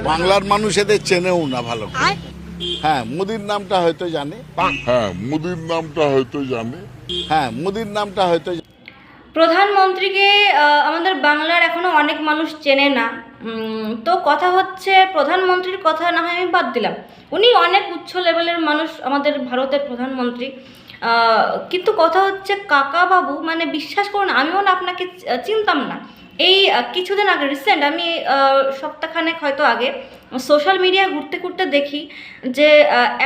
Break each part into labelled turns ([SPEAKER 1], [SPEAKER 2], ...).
[SPEAKER 1] বাংলার মানুষ এদের চেনেও না ভালো করে। হ্যাঁ, মোদির নামটা হয়তো জানে।
[SPEAKER 2] প্রধানমন্ত্রীকে আমাদের বাংলার এখনো অনেক মানুষ চেনে না। তো কথা হচ্ছে, প্রধানমন্ত্রীর কথা না হয় আমি বাদ দিলাম, উনি অনেক উচ্চ লেভেলের মানুষ, আমাদের ভারতের প্রধানমন্ত্রী। কিন্তু কথা হচ্ছে কাকা বাবু, মানে বিশ্বাস করুন আমিও না আপনাকে চিনতাম না। এই কিছুদিন আগে রিসেন্ট আমি সপ্তাহখানেক হয়তো আগে সোশ্যাল মিডিয়া ঘুরতে ঘুরতে দেখি যে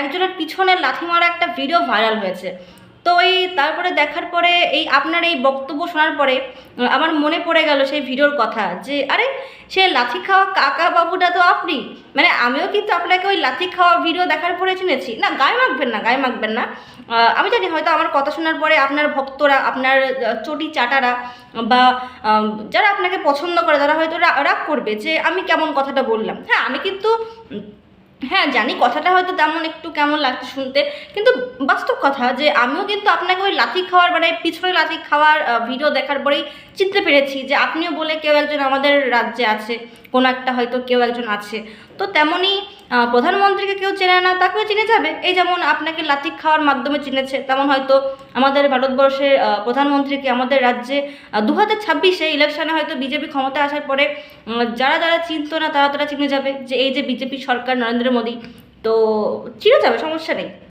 [SPEAKER 2] একজনের পিছনে লাথি মারা একটা ভিডিও ভাইরাল হয়েছে। তো এই তারপরে দেখার পরে এই আপনার এই বক্তব্য শোনার পরে আমার মনে পড়ে গেল সেই ভিডিওর কথা, যে আরে সে লাথি খাওয়া কাকা বাবুটা তো আপনি। মানে আমিও কিন্তু আপনাকে ওই লাথি খাওয়া ভিডিও দেখার পরে চিনেছি। না, গায়ে মাখবেন না, গায়ে মাখবেন না। আমি জানি হয়তো আমার কথা শোনার পরে আপনার ভক্তরা, আপনার চটি চাটারা বা যারা আপনাকে পছন্দ করে তারা হয়তো রাগ করবে যে আমি কেমন কথাটা বললাম। হ্যাঁ, আমি কিন্তু হ্যাঁ জানি কথাটা হয়তো তেমন একটু কেমন লাগছে শুনতে, কিন্তু বাস্তব কথা যে আমিও কিন্তু আপনাকে ওই লাথি খাওয়ার, মানে পিছনে লাথি খাওয়ার ভিডিও দেখার পরেই চিনতে পেরেছি যে আপনিও বলে কেউ একজন আমাদের রাজ্যে আছে, কোনো একটা হয়তো কেউ একজন আছে। তো তেমনই প্রধানমন্ত্রীকে কেউ চেনে না তাকেও চিনে যাবে। এই যেমন আপনাকে লাথি খাওয়ার মাধ্যমে চিনেছে, তেমন হয়তো আমাদের ভারতবর্ষের প্রধানমন্ত্রীকে আমাদের রাজ্যে 2026-এ ইলেকশনে হয়তো বিজেপি ক্ষমতায় আসার পরে যারা যারা চিনতো না তারা তারা চিনে যাবে যে এই যে বিজেপি সরকার নরেন্দ্র মোদী, তো চিনে যাবে, সমস্যা নেই।